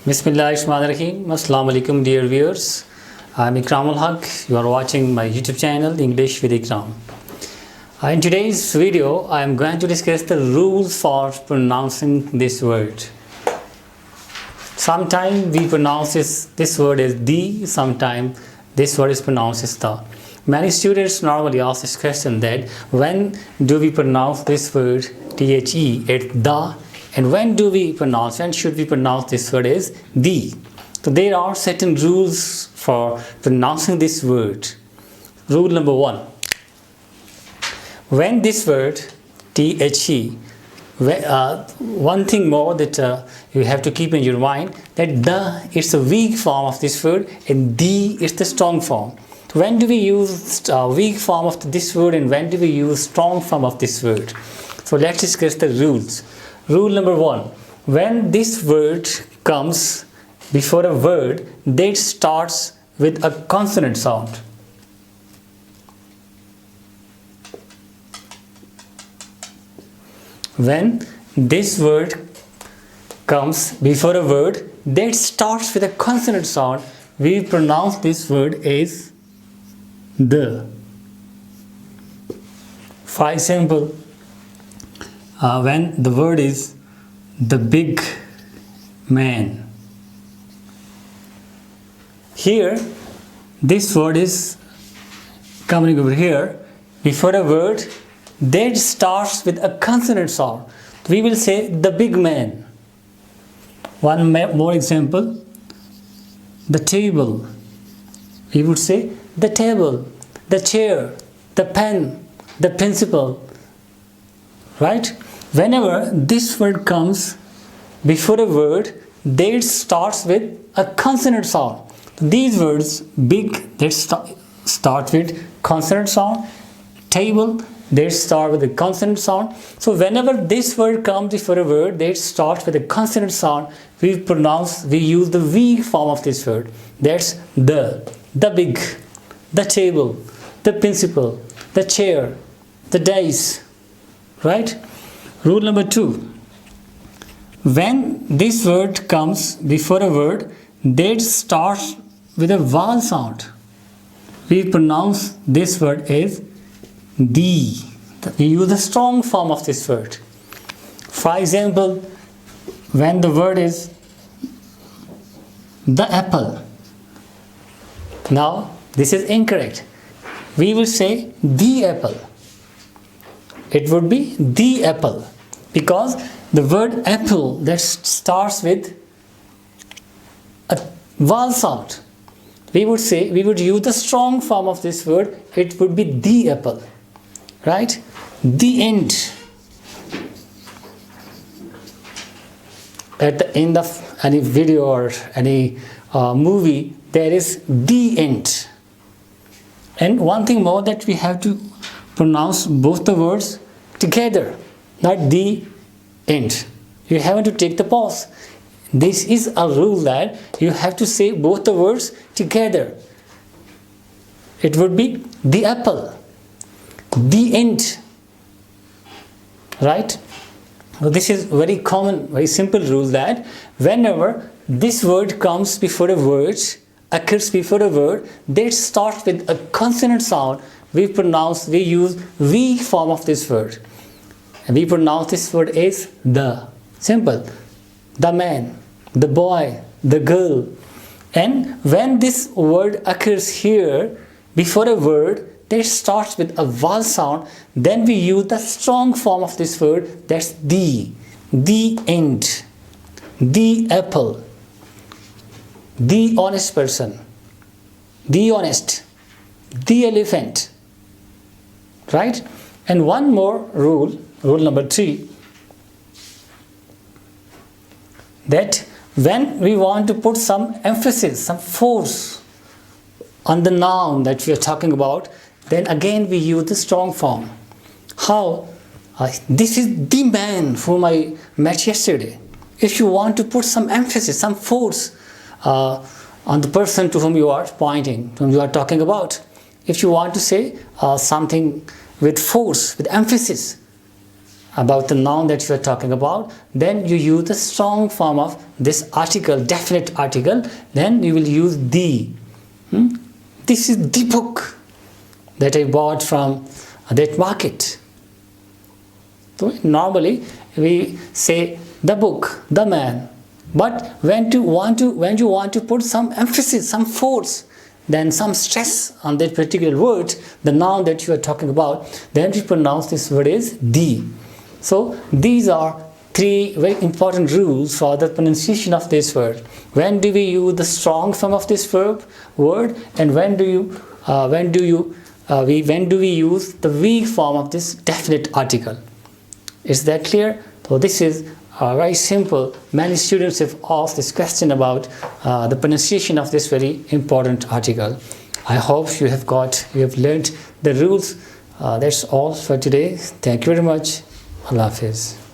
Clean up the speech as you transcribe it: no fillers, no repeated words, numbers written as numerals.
Bismillahirrahmanirrahim. Assalamu alaikum, dear viewers. I'm Ikram You are watching my YouTube channel, English with Ikram. In today's video, I am going to discuss the rules for pronouncing this word. Sometimes we pronounce this word as the, sometimes this word is pronounced as the. Many students normally ask this question that when do we pronounce this word the at the, and when should we pronounce this word as the. So there are certain rules for pronouncing this word. Rule number 1. When this word the, one thing more that you have to keep in your mind, that the is a weak form of this word and the is the strong form. When do we use weak form of this word and when do we use strong form of this word? So let's discuss the rules. Rule number 1. When this word comes before a word that starts with a consonant sound. When this word comes before a word that starts with a consonant sound, we pronounce this word as the. For example, when the word is the big man. Here, this word is coming over here before a word that starts with a consonant sound. We will say the big man. One more example, the table. We would say the table, the chair, the pen, the principal. Right? Whenever this word comes before a word that starts with a consonant sound. These words, big, that start with consonant sound, table, they start with a consonant sound. So whenever this word comes before a word that starts with a consonant sound, we use the weak form of this word. That's the big, the table, the principal, the chair, the dice. Right? Rule number 2. When this word comes before a word that starts with a vowel sound, we pronounce this word as the. We use the strong form of this word. For example, when the word is the apple. Now, this is incorrect. We will say the apple. It would be the apple because the word apple that starts with a vowel sound. We would use the strong form of this word. It would be the apple. Right? The end. At the end of any video or any movie, there is the end. And one thing more, that we have to pronounce both the words together, not the end. You have to take the pause. This is a rule that you have to say both the words together. It would be the apple, the end. Right? So this is very common, very simple rule that whenever this word comes before a word, occurs before a word that starts with a consonant sound, we use weak form of this word. And we pronounce this word as the. Simple. The man, the boy, the girl. And when this word occurs here before a word that starts with a vowel sound, then we use the strong form of this word, that's the end, the apple, the honest person, the honest, the elephant. Right? And one more rule, rule number 3, that when we want to put some emphasis, some force on the noun that we are talking about, then again we use the strong form. How? This is the man whom I met yesterday. If you want to put some emphasis, some force on the person to whom you are pointing, whom you are talking about, if you want to say something with force, with emphasis, about the noun that you are talking about, then you use the strong form of this article, definite article, then you will use the. This is the book that I bought from that market. So normally we say the book, the man. But when you want to put some emphasis, some force, then some stress on that particular word, the noun that you are talking about, then we pronounce this word as the. So these are three very important rules for the pronunciation of this word. When do we use the strong form of this word, and when do we use the weak form of this definite article? Is that clear? So this is very simple. Many students have asked this question about the pronunciation of this very important article. I hope you have learned the rules. That's all for today. Thank you very much. Allah Hafiz.